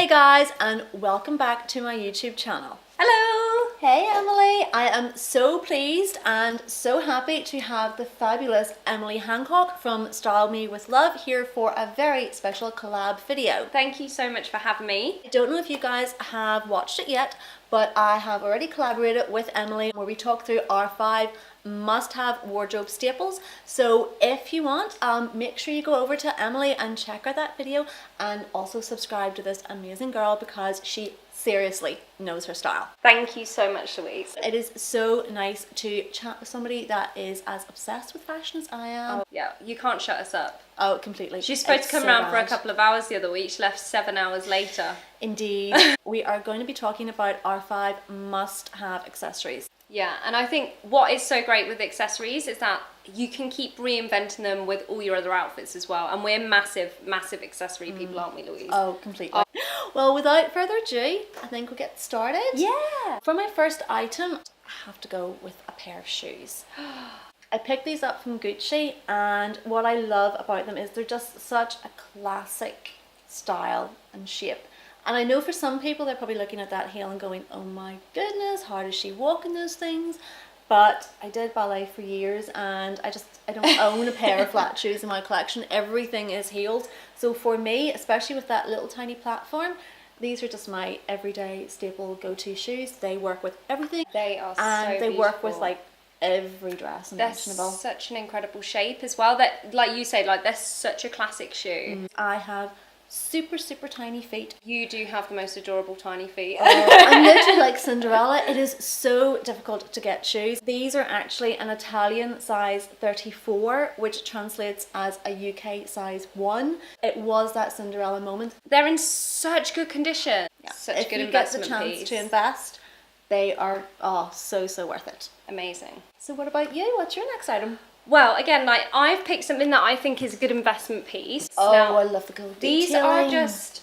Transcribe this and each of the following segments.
Hey guys, and welcome back to my YouTube channel. Hello! Hey Emily, I am so pleased and so happy to have the fabulous Emily Hancock from Style Me With Love here for a very special collab video. Thank you so much for having me. I don't know if you guys have watched it yet, but I have already collaborated with Emily where we talk through our 5 must-have wardrobe staples. So if you want, make sure you go over to Emily and check out that video, and also subscribe to this amazing girl because she seriously knows her style. Thank you so much, Louise. It is so nice to chat with somebody that is as obsessed with fashion as I am. Oh, yeah, you can't shut us up. Oh, completely. She's supposed to come so around for a bad. couple of hours the other week. She left 7 hours later. Indeed. We are going to be talking about our 5 must-have accessories. Yeah, and I think what is so great with accessories is that you can keep reinventing them with all your other outfits as well. And we're massive, massive accessory people, aren't we, Louise? Oh, completely. Well, without further ado, I think we'll get started. Yeah! For my first item, I have to go with a pair of shoes. I picked these up from Gucci, and what I love about them is they're just such a classic style and shape. And I know for some people they're probably looking at that heel and going, oh my goodness, how does she walk in those things? But I did ballet for years, and I don't own a pair of flat shoes in my collection. Everything is heeled. So for me, especially with that little tiny platform, these are just my everyday staple go-to shoes. They work with everything. They are so And they beautiful. work with like every dress imaginable. They're such an incredible shape as well. That, like you said, like they're such a classic shoe. I have super tiny feet. You do have the most adorable tiny feet. I'm literally like Cinderella. It is so difficult to get shoes. These are actually an Italian size 34, which translates as a UK size 1. It was that Cinderella moment. They're in such good condition. Yeah. Such a good investment If you get the chance piece. to invest, they are so worth it. Amazing. So what about you? What's your next item? Well, again, like I've picked something that I think is a good investment piece. Oh, now, I love the gold these detailing. are just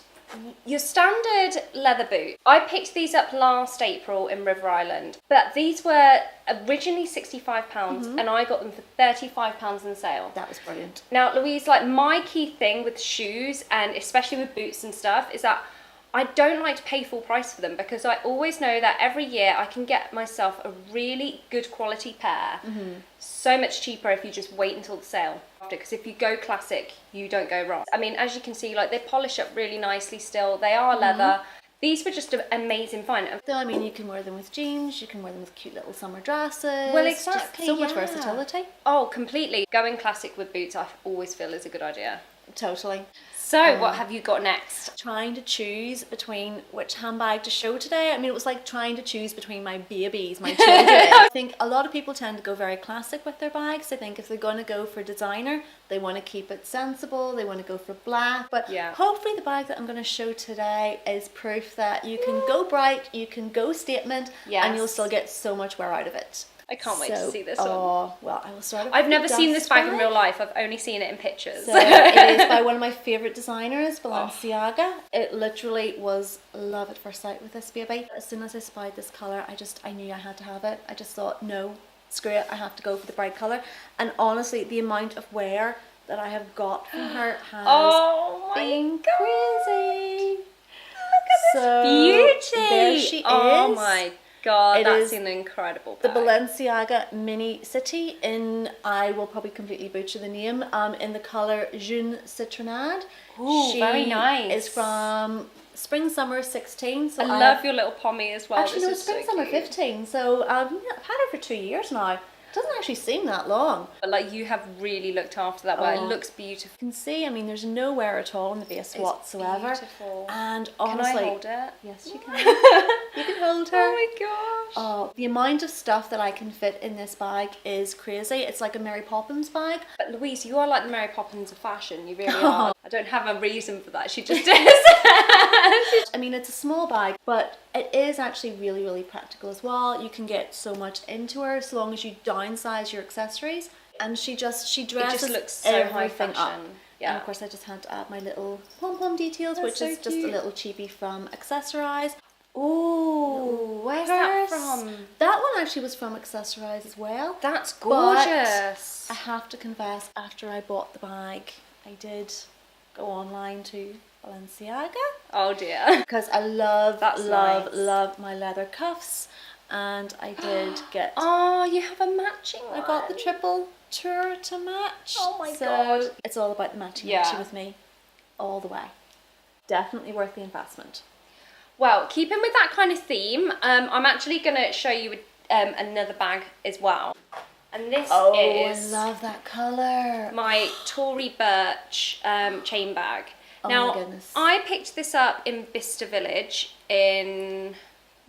your standard leather boot. I picked these up last April in River Island, but these were originally £65 and I got them for £35 in sale. That was brilliant. Now, Louise, like my key thing with shoes and especially with boots and stuff is that I don't like to pay full price for them because I always know that every year I can get myself a really good quality pair so much cheaper if you just wait until the sale after, because if you go classic you don't go wrong. I mean, as you can see, like they polish up really nicely still. They are leather. These were just an amazing find. So, I mean, you can wear them with jeans, you can wear them with cute little summer dresses. Well, exactly, Just so much yeah. versatility. Oh, completely. Going classic with boots I always feel is a good idea. Totally. So what have you got next? Trying to choose between which handbag to show today. I mean, it was like trying to choose between my babies, my children. I think a lot of people tend to go very classic with their bags. I think if they're going to go for designer, they want to keep it sensible, they want to go for black. But yeah, hopefully the bag that I'm going to show today is proof that you can go bright, you can go statement, and you'll still get so much wear out of it. I can't wait to see this one. Oh, well, I will start off I've with never the seen this dust bag in real life. I've only seen it in pictures. So it is by one of my favourite designers, Balenciaga. It literally was love at first sight with this baby. As soon as I spied this colour, I knew I had to have it. I just thought, no, screw it, I have to go for the bright colour. And honestly, the amount of wear that I have got from her has been crazy. Look at this beauty. There she is. Oh my God, that's is an incredible the bag. Balenciaga Mini City in, I will probably completely butcher the name, in the colour Jaune Citronade. Ooh, very nice. Is from Spring Summer 16. So I love your little pommy as well. Actually, no, Spring Summer 15. So I've had her for 2 years now. It doesn't actually seem that long. But like you have really looked after that wear. It looks beautiful. You can see, I mean, there's no wear at all on the base whatsoever. Beautiful. And honestly, can I hold it? Yes, you can. You can hold her. Oh my gosh. Oh, the amount of stuff that I can fit in this bag is crazy. It's like a Mary Poppins bag. But Louise, you are like the Mary Poppins of fashion. You really are. I don't have a reason for that. She just is. I mean, it's a small bag, but it is actually really practical as well. You can get so much into her so long as you downsize your accessories. And she dresses it just looks so high everything fashion. up. Yeah. And of course I just had to add my little pom-pom details, That's which so is just a cute. little cheapie from Accessorize. Oh, where's that from? That one actually was from Accessorize as well. That's But gorgeous. I have to confess, after I bought the bag, I did go online to Balenciaga Oh dear. Because I love, That's love, nice. love my leather cuffs. And I did get... Oh, you have a matching one. I got the triple tour to match. Oh my so God. it's all about the matchy with me. All the way. Definitely worth the investment. Well, keeping with that kind of theme, I'm actually going to show you another bag as well. And this is... I love that colour. My Tory Birch chain bag. Oh now, my goodness. I picked this up in Bicester Village in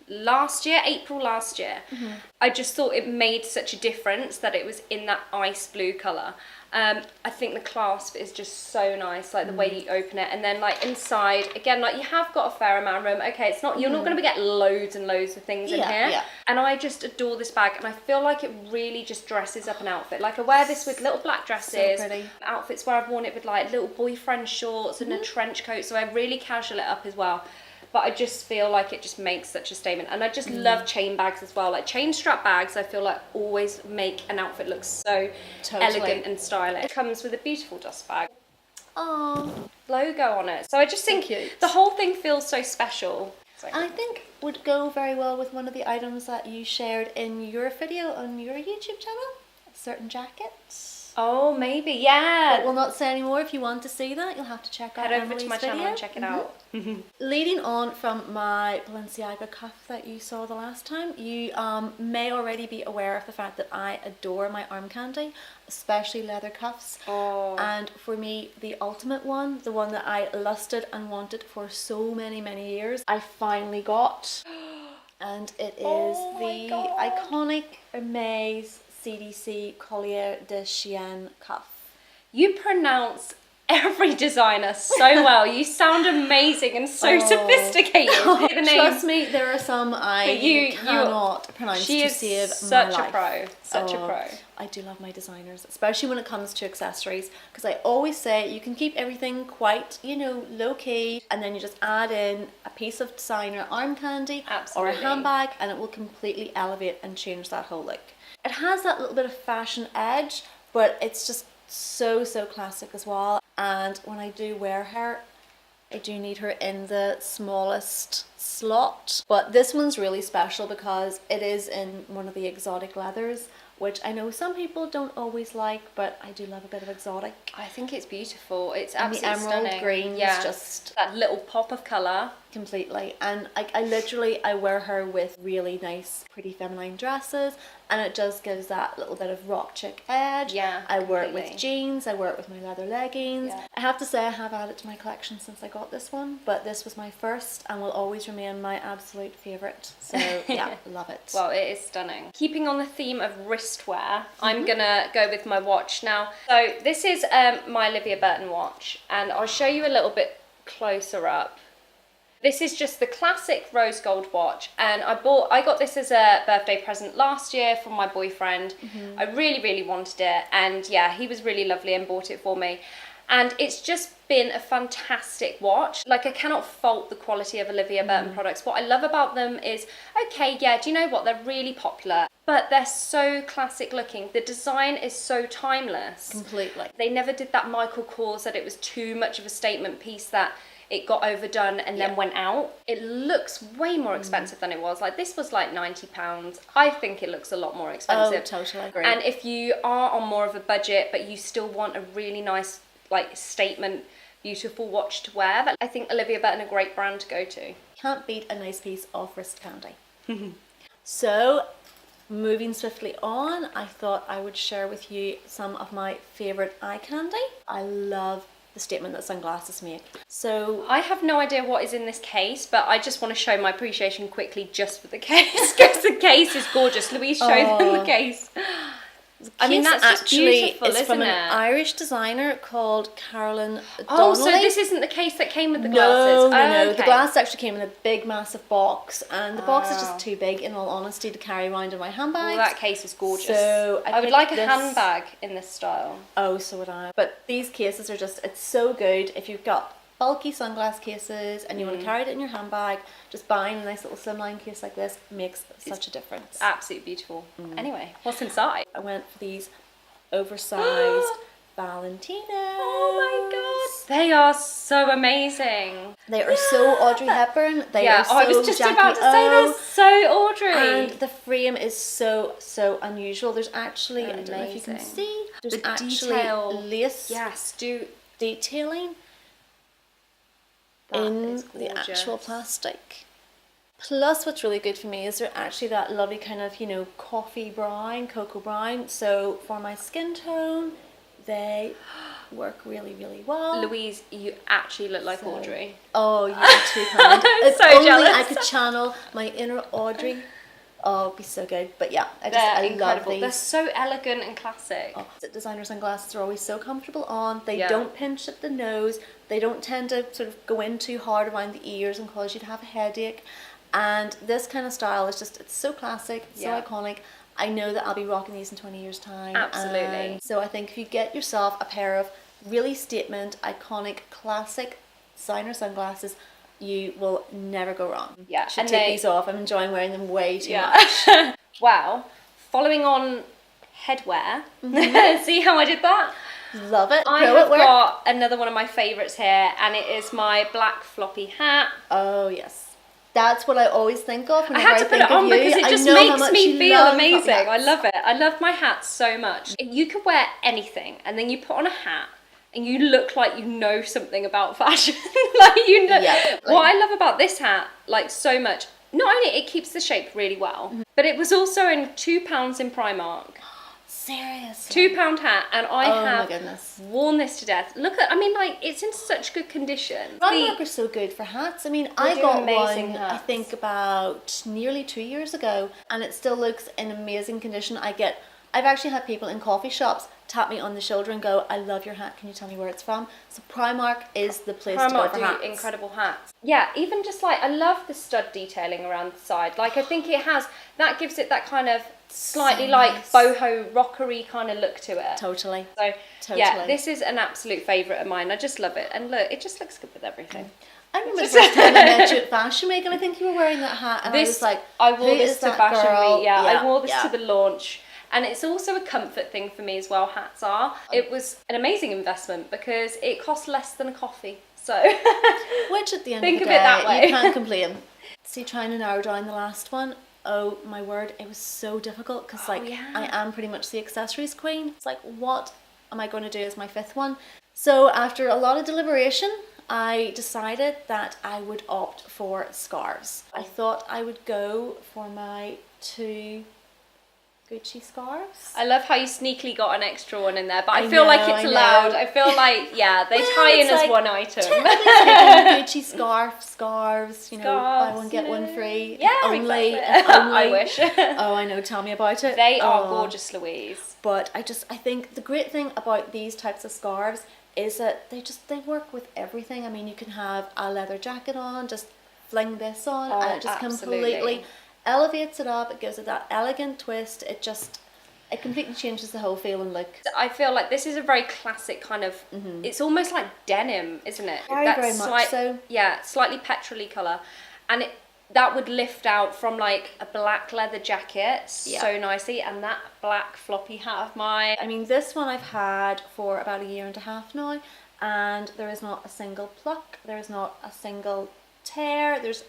April last year. Mm-hmm. I just thought it made such a difference that it was in that ice blue colour. I think the clasp is just so nice, like the way you open it, and then like inside, again, like you have got a fair amount of room. Okay, it's not, you're not going to get loads and loads of things in here. And I just adore this bag, and I feel like it really just dresses up an outfit. Like I wear this with little black dresses, So pretty. outfits where I've worn it with like little boyfriend shorts and a trench coat, so I really casual it up as well. But I just feel like it just makes such a statement. And I just love chain bags as well. Like chain strap bags, I feel like always make an outfit look so elegant and stylish. It comes with a beautiful dust bag. Oh, Logo on it. So I just think cute. the whole thing feels so special. and I think would go very well with one of the items that you shared in your video on your YouTube channel. A certain jacket. Oh, maybe, yeah. But we'll not say any more. If you want to see that, you'll have to check out Head over to Emily's my channel video. and check it out. Leading on from my Balenciaga cuff that you saw the last time, you may already be aware of the fact that I adore my arm candy, especially leather cuffs. Oh. And for me, the ultimate one, the one that I lusted and wanted for so many, many years, I finally got. And it is the iconic Hermes CDC Collier de Chien cuff. You pronounce every designer so well. You sound amazing and so sophisticated. The name. Trust me, there are some I cannot pronounce she to is save such my a pro. life. Such a pro. I do love my designers, especially when it comes to accessories, because I always say you can keep everything quite, low key, and then you just add in a piece of designer arm candy or a handbag, and it will completely elevate and change that whole look. It has that little bit of fashion edge, but it's just so classic as well. And when I do wear her, I do need her in the smallest slot. But this one's really special because it is in one of the exotic leathers, which I know some people don't always like, but I do love a bit of exotic. I think it's beautiful. It's And absolutely the emerald stunning. green is just that little pop of colour. Completely. And I wear her with really nice, pretty feminine dresses, and it just gives that little bit of rock chick edge. Yeah, I wear it with completely. jeans, I wear it with my leather leggings. Yeah. I have to say I have added to my collection since I got this one, but this was my first and will always remain my absolute favourite. So yeah, love it. Well, it is stunning. Keeping on the theme of wristwear, I'm gonna go with my watch now. So this is my Olivia Burton watch, and I'll show you a little bit closer up. This is just the classic rose gold watch, and I got this as a birthday present last year from my boyfriend. I really wanted it, and yeah, he was really lovely and bought it for me. And it's just been a fantastic watch. Like, I cannot fault the quality of Olivia Burton products. What I love about them is, okay, yeah, do you know what? They're really popular, but they're so classic looking. The design is so timeless. Completely. They never did that Michael Kors that it was too much of a statement piece that it got overdone and then went out. It looks way more expensive than it was. Like, this was like £90. I think it looks a lot more expensive. Oh, totally agree. And if you are on more of a budget, but you still want a really nice, like, statement, beautiful watch to wear, I think Olivia Burton a great brand to go to. Can't beat a nice piece of wrist candy. So, moving swiftly on, I thought I would share with you some of my favourite eye candy. I love the statement that sunglasses make. So I have no idea what is in this case, but I just want to show my appreciation quickly just for the case, because the case is gorgeous. Louise, show them the case. I mean, that's just beautiful, it's isn't from it? an Irish designer called Carolyn Oh, so Donnelly. this isn't the case that came with the glasses? No. Okay. The glass actually came in a big, massive box, and the box is just too big, in all honesty, to carry around in my handbag. Well, that case is gorgeous. So I would picked like a this- handbag in this style. Oh, so would I. But these cases are just, it's so good. If you've got bulky sunglass cases and you want to carry it in your handbag, just buying a nice little slimline case like this makes such a difference. Absolutely beautiful. Anyway, what's inside? I went for these oversized Valentinos. Oh my god, They are so amazing. They are so Audrey Hepburn. They are so I was just Jackie about to say they're so Audrey. And the frame is so unusual. There's actually, I don't know if you can Amazing. see, there's The actually detail. lace Yes, detailing that in is the gorgeous. actual plastic. Plus, what's really good for me is they're actually that lovely kind of, coffee brown, cocoa brown. So for my skin tone, they work really, really well. Louise, you actually look like Audrey. Oh, you're too kind. If so only jealous. I could channel my inner Audrey. Oh, it'd be so good. But yeah, I They're love incredible. these. They're so elegant and classic. Oh, designer sunglasses are always so comfortable on. They Yeah. don't pinch at the nose. They don't tend to sort of go in too hard around the ears and cause you to have a headache. And this kind of style is just, it's so classic, it's Yeah. so iconic. I know that I'll be rocking these in 20 years' time. Absolutely. And so I think if you get yourself a pair of really statement, iconic, classic designer sunglasses, you will never go wrong. Yeah, Should and take they- these off. I'm enjoying wearing them way too much. Wow. Following on headwear. See how I did that? Love it. I Pro have at work. got another one of my favourites here, and it is my black floppy hat. Oh yes. That's what I always think of I whenever had to put think it on of you. because it I just know how makes much me you feel love amazing. hats. I love it. I love my hat so much. You could wear anything, and then you put on a hat, and you look like you know something about fashion. Like you know. Yeah, What I love about this hat, like so much, not only it keeps the shape really well, but it was also in £2 in Primark. Seriously. £2 hat, and I Oh my have goodness. worn this to death. Look at, I mean, like it's in such good condition. Primark are so good for hats. I mean, They I do got amazing one, I hats. think about nearly 2 years ago, and it still looks in amazing condition. I've actually had people in coffee shops tap me on the shoulder and go, "I love your hat. Can you tell me where it's from?" So Primark is the place to go Primark for do hats. incredible hats. Yeah, even just like I love the stud detailing around the side. Like I think it has that gives it that kind of slightly So like nice. boho rockery kind of look to it. Totally. So yeah, Totally. this is an absolute favourite of mine. I just love it, and look, it just looks good with everything. I remember the first time I met you at Fashion Week, and I think you were wearing that hat, and I was like, I wore "Who this is to that Fashion girl?" Week. Yeah, I wore this yeah. to the launch. And it's also a comfort thing for me as well, hats are. It was an amazing investment because it cost less than a coffee. So Which at the end Think of of the it day, that way. you can't complain. See, trying to narrow down the last one, oh my word, it was so difficult because yeah. I am pretty much the accessories queen. It's like, what am I going to do as my fifth one? So after a lot of deliberation, I decided that I would opt for scarves. I thought I would go for my 2 Gucci scarves. I love how you sneakily got an extra one in there, but I I feel like know, it's I know. allowed. I feel like, yeah, they Well, tie in it's as like one item. Gucci scarves, buy Scarves, one, get one free. Yeah, if only, exactly. if only. I wish. Oh, I know, tell me about it. They are Oh. gorgeous, Louise. But I think the great thing about these types of scarves is that they work with everything. I mean, you can have a leather jacket on, just fling this on, Oh, and it just absolutely. completely elevates it up. It gives it that elegant twist. It completely changes the whole feel and look. I feel like this is a very classic kind of, it's almost like denim, isn't it? Very, That very much so. Yeah, slightly petrol-y colour. And that would lift out from like a black leather jacket so nicely, and that black floppy hat of mine. I mean, this one I've had for about 1.5 years now, and there is not a single pluck, there is not a single tear, there's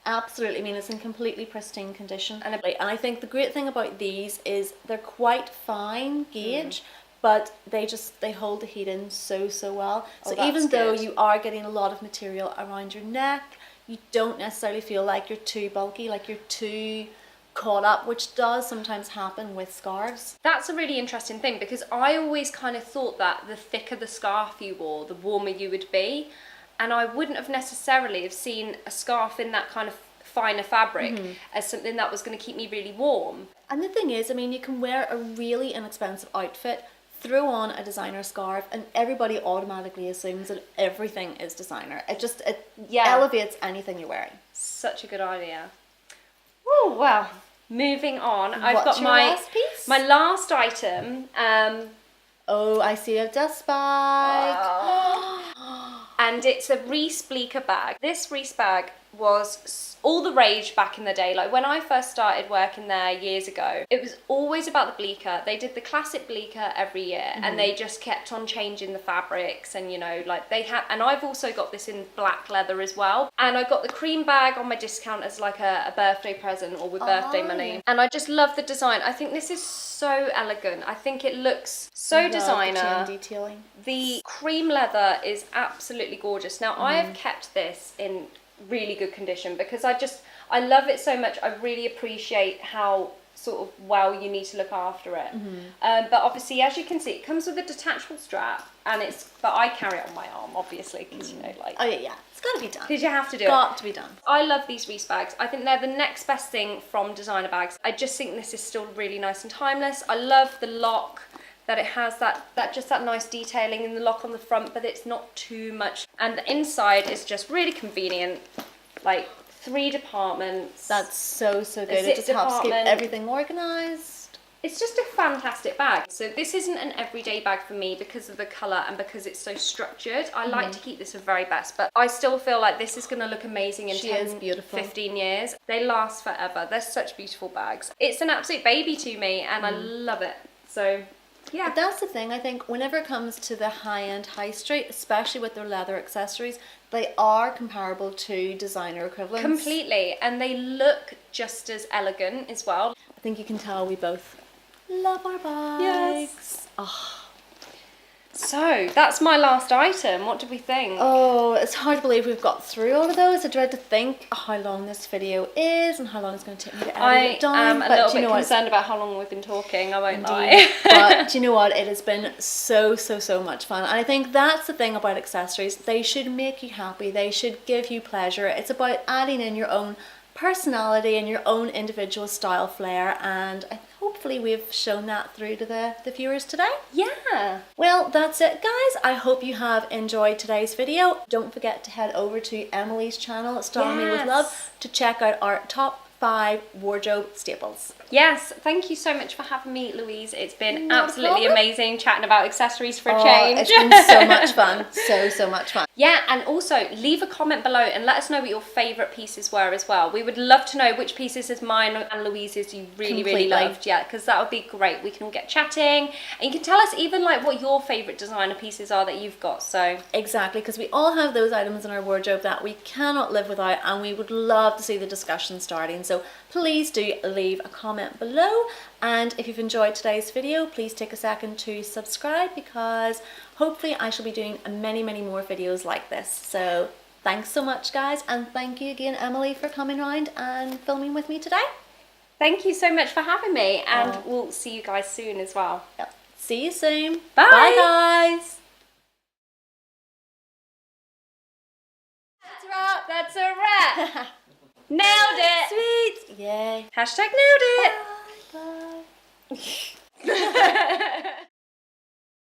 absolutely, I mean, it's in completely pristine condition. And I think the great thing about these is they're quite fine gauge, but they hold the heat in so well. Oh, So that's even though good. you are getting a lot of material around your neck, you don't necessarily feel like you're too bulky, like you're too caught up, which does sometimes happen with scarves. That's a really interesting thing, because I always kind of thought that the thicker the scarf you wore, the warmer you would be. And I wouldn't have necessarily have seen a scarf in that kind of finer fabric as something that was going to keep me really warm. And the thing is, I mean, you can wear a really inexpensive outfit, throw on a designer scarf, and everybody automatically assumes that everything is designer. It elevates anything you're wearing. Such a good idea. Oh, well, moving on. I've got your my last piece? my last item. Oh, I see a dust bag. And it's a Reese Bleecker bag. This Reese bag all the rage back in the day. Like when I first started working there years ago, it was always about the bleaker. They did the classic bleaker every year, and they just kept on changing the fabrics, and you know, like they had, and I've also got this in black leather as well, and I got the cream bag on my discount as like a birthday present or with birthday money. Yeah. And I just love the design. I think this is so elegant. I think it looks so Love the designer. chain detailing. The cream leather is absolutely gorgeous. Now I have kept this in really good condition because I love it so much. I really appreciate how sort of well you need to look after it. But obviously, as you can see, it comes with a detachable strap, and but I carry it on my arm, obviously, because you know, like. Oh yeah, it's got to be done. Because you have to do Got to be done. I love these Reese bags. I think they're the next best thing from designer bags. I just think this is still really nice and timeless. I love the lock, that it has that nice detailing in the lock on the front, but it's not too much. And the inside is just really convenient, like 3 departments. That's so good. A It just zip helps keep department. everything organised. It's just a fantastic bag. So this isn't an everyday bag for me because of the colour and because it's so structured. I like to keep this the very best, but I still feel like this is going to look amazing in She 10, is beautiful. 15 years. They last forever. They're such beautiful bags. It's an absolute baby to me, and I love it. So yeah. But that's the thing, I think whenever it comes to the high-end high street, especially with their leather accessories, they are comparable to designer equivalents. Completely, and they look just as elegant as well. I think you can tell we both love our bags. Yes. Oh. So that's my last item. What do we think? Oh, it's hard to believe we've got through all of those. I dread to think how long this video is and how long it's going to take me to edit it down. I am a but little do you bit know what? concerned about how long we've been talking, I won't lie. But do you know what? It has been so much fun. And I think that's the thing about accessories. They should make you happy. They should give you pleasure. It's about adding in your own personality and your own individual style flair, and hopefully we've shown that through to the viewers today. Yeah. Well, that's it guys. I hope you have enjoyed today's video. Don't forget to head over to Emily's channel, Style Me With Love, to check out our top 5 wardrobe staples. Yes, thank you so much for having me, Louise. It's been Not a absolutely problem. amazing chatting about accessories for a change. It's been so much fun. So much fun. Yeah, and also leave a comment below and let us know what your favourite pieces were as well. We would love to know which pieces of mine and Louise's you really Completely. loved. Yeah, because that would be great. We can all get chatting, and you can tell us even like what your favourite designer pieces are that you've got. So Exactly, because we all have those items in our wardrobe that we cannot live without, and we would love to see the discussion starting. So please do leave a comment below, and if you've enjoyed today's video, please take a second to subscribe, because hopefully I shall be doing many more videos like this. So thanks so much guys, and thank you again Emily for coming around and filming with me today. thank you so much for having me, and we'll see you guys soon as well. Yep. See you soon. Bye. Bye guys. That's a wrap. Nailed it. Sweet. Yay. Hashtag nailed it. Bye. Bye.